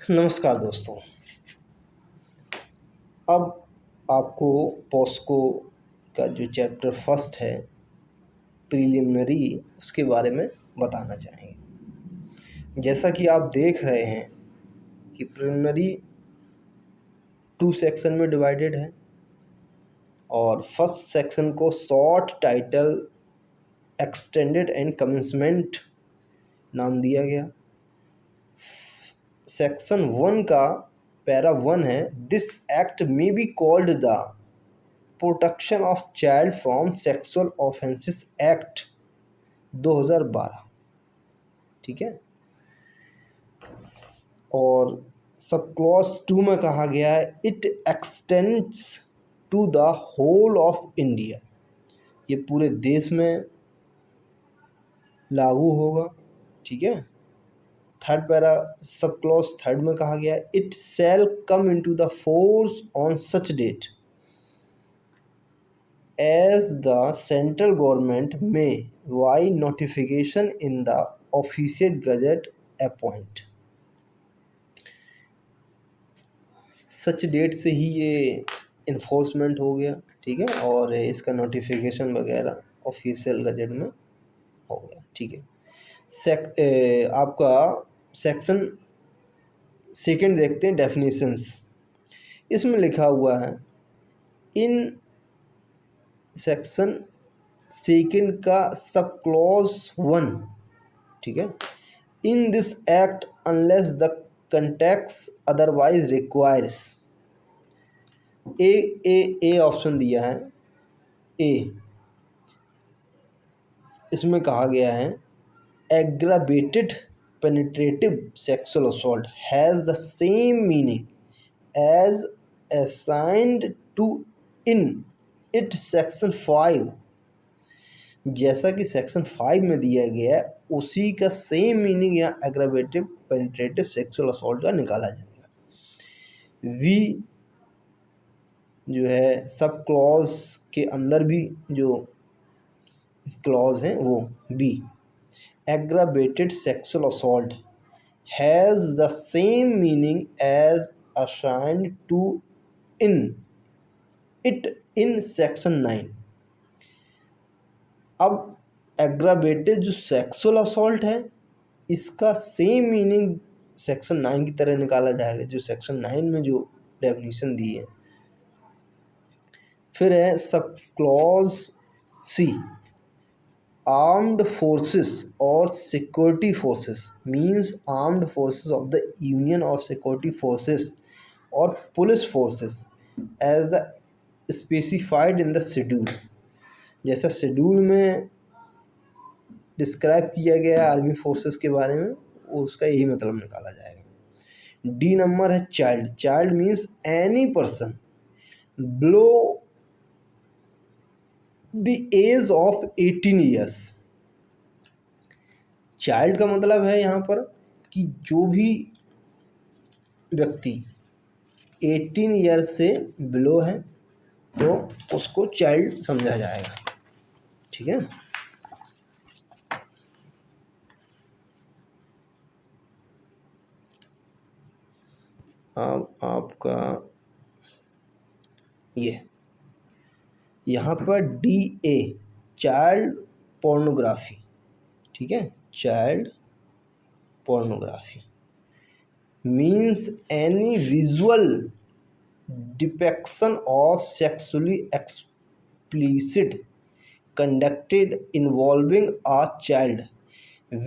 नमस्कार दोस्तों। अब आपको पॉस्को का जो चैप्टर फर्स्ट है प्रीलिमिनरी उसके बारे में बताना चाहेंगे। जैसा कि आप देख रहे हैं कि प्रीलिमिनरी 2 सेक्शन में डिवाइडेड है और फर्स्ट सेक्शन को short title extended and commencement नाम दिया गया। सेक्शन 1 का पैरा 1 है, this act may be called the protection of child from sexual offences act 2012। ठीक है। और सब क्लॉज 2 में कहा गया है, it extends to the whole of India, ये पूरे देश में लागू होगा। ठीक है। थर्ड पैरा सब क्लॉज 3 में कहा गया है, it shall come into the force on such date as the central government में by notification in the official gazette appoint. Such date से ही ये इन्फोर्समेंट हो गया। ठीक है। और इसका नोटिफिकेशन वगैरह ऑफिशियल गजट में हो गया। ठीक है। आपका सेक्शन सेकंड देखते हैं, डेफिनेशंस। इसमें लिखा हुआ है इन सेक्शन सेकंड का सब क्लॉज 1। ठीक है। In this act unless the context otherwise requires, A option दिया है। ए इसमें कहा गया है, aggravated penetrative sexual assault has the same meaning as assigned to in it section 5। जैसा कि सेक्शन 5 में दिया गया है उसी का सेम मीनिंग यहाँ एग्रावेटिव पेनिट्रेटिव सेक्सुअल असॉल्ट का निकाला जाएगा। वी जो है सब क्लॉज के अंदर भी जो क्लॉज हैं वो B, aggravated sexual assault has the same meaning as assigned to in it in section 9। अब aggravated जो sexual assault है इसका सेम मीनिंग सेक्शन 9 की तरह निकाला जाएगा जो सेक्शन 9 में जो डेफिनेशन दी है। फिर है सब क्लॉज सी, आर्म्ड फोर्सेस और security forces means armed forces of the union और सिक्योरिटी फोर्सेस और police forces as the specified in the schedule. जैसा शेड्यूल में डिस्क्राइब किया गया है आर्मी फोर्सेस के बारे में उसका यही मतलब निकाला जाएगा। डी नंबर है child. Child means any person below the age of 18 years. Child का मतलब है यहाँ पर कि जो भी व्यक्ति 18 ईयर्स से बिलो है तो उसको चाइल्ड समझा जाएगा। ठीक है। अब आपका ये यहाँ पर डी ए चाइल्ड पोर्नोग्राफी। ठीक है। Child pornography means any visual depiction of sexually explicit conducted involving a child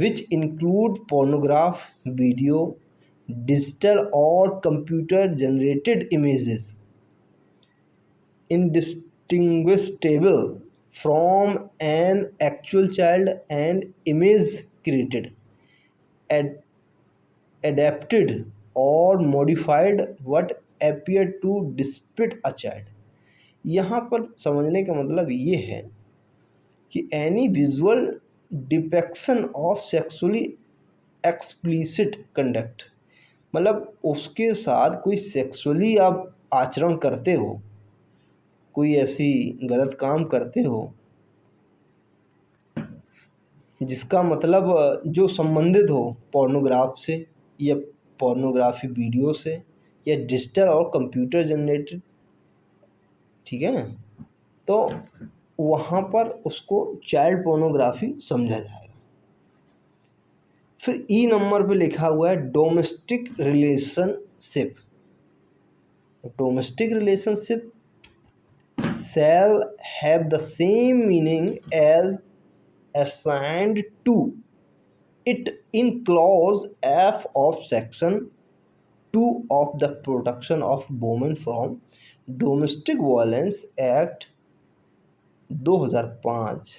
which include pornograph video, digital और computer generated images indistinguishable from an actual child and image created, adapted or modified what appear to depict a child। यहाँ पर समझने का मतलब ये है कि any visual depiction of sexually explicit conduct, मतलब उसके साथ कोई सेक्सुअली आप आचरण करते हो, कोई ऐसी गलत काम करते हो जिसका मतलब जो संबंधित हो पोर्नोग्राफ से या पोर्नोग्राफी वीडियो से या डिजिटल और कंप्यूटर जनरेटेड, ठीक है, तो वहाँ पर उसको चाइल्ड पोर्नोग्राफी समझा जाएगा। फिर ई नंबर पे लिखा हुआ है domestic relationship. Domestic relationship shall have the same meaning as assigned to it in clause F of section 2 of the Protection of Women from Domestic Violence Act 2005।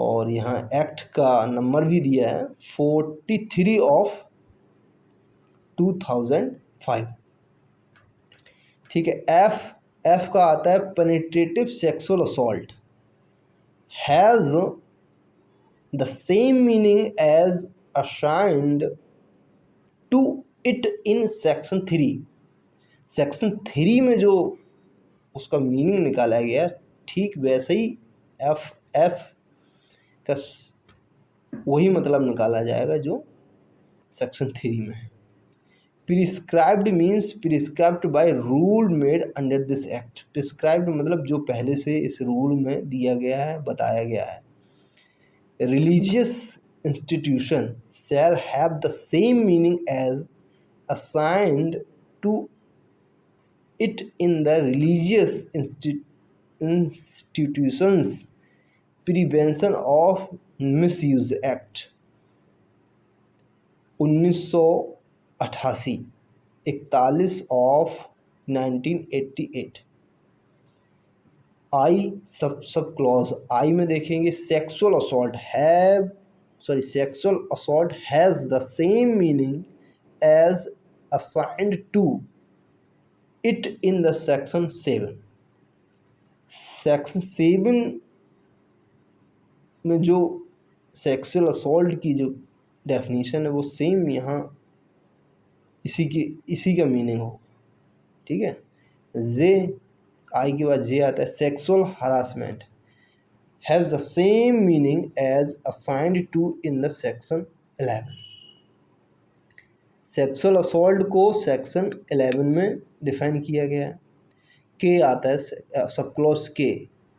और यहाँ एक्ट का नंबर भी दिया है 43 ऑफ 2005, ठीक है। एफ का आता है penetrative sexual assault, has the same meaning as assigned to it in section 3। Section 3 में जो उसका मीनिंग निकाला गया ठीक वैसे ही एफ का वही मतलब निकाला जाएगा जो सेक्शन 3 में है। Prescribed means prescribed by rule made under this act. Prescribed मतलब जो पहले से इस रूल में दिया गया है, बताया गया है। Religious institution shall have the same meaning as assigned to it in the religious institutions prevention of misuse act 1988, 41 of 1988। I sub clause I में देखेंगे sexual assault has the same meaning as assigned to it in the section 7। Section 7 में जो sexual assault की जो definition है वो same यहाँ इसी का मीनिंग हो, ठीक है। जे आई के बाद जे आता है sexual harassment has the same meaning as assigned to in the section 11। Sexual assault को सेक्शन 11 में डिफाइन किया गया है। के आता है सब क्लॉज के,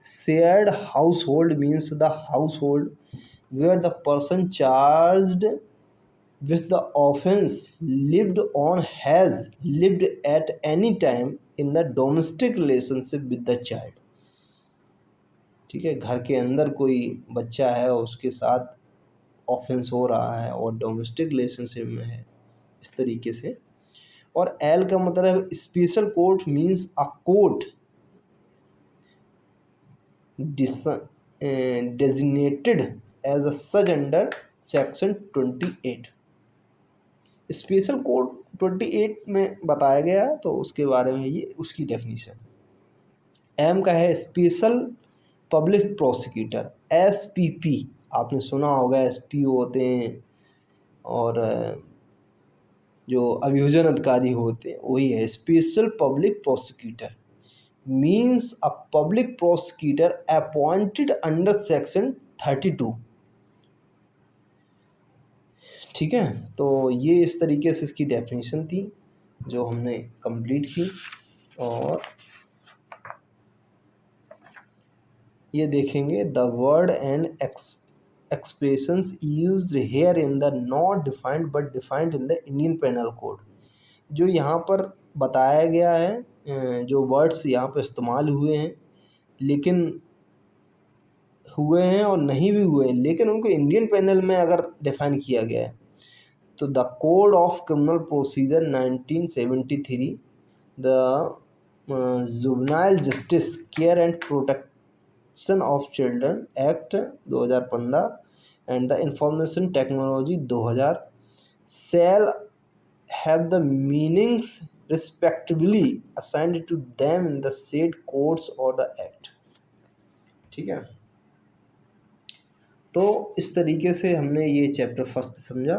shared house hold means the house hold where the person charged with the offense lived or has lived at any time in the domestic relationship with the child, ठीक है। घर के अंदर कोई बच्चा है और उसके साथ ऑफेंस हो रहा है और डोमेस्टिक रिलेशनशिप में है, इस तरीके से। और एल का मतलब है special court means a court designated as a such under section 28। Special code 28 में बताया गया है, तो उसके बारे में ये उसकी डेफिनेशन। एम का है स्पेशल पब्लिक प्रोसिक्यूटर, एसपीपी आपने सुना होगा, एसपीओ होते हैं और जो अभियोजन अधिकारी होते हैं वही है special public prosecutor. Means a public prosecutor appointed under section 32, ठीक है। तो ये इस तरीके से इसकी डेफिनेशन थी जो हमने कंप्लीट की। और ये देखेंगे the word and expressions used here in the not defined but defined in the Indian penal code. जो यहाँ पर बताया गया है, जो वर्ड्स यहाँ पर इस्तेमाल हुए हैं और नहीं भी हुए हैं, लेकिन उनको इंडियन पेनल में अगर डिफाइन किया गया है तो the code of criminal procedure 1973, the juvenile justice care and protection of children act 2015 and the information technology 2000 shall have the meanings respectively assigned to them in the said codes or the act, ठीक है। तो इस तरीके से हमने ये chapter first समझा।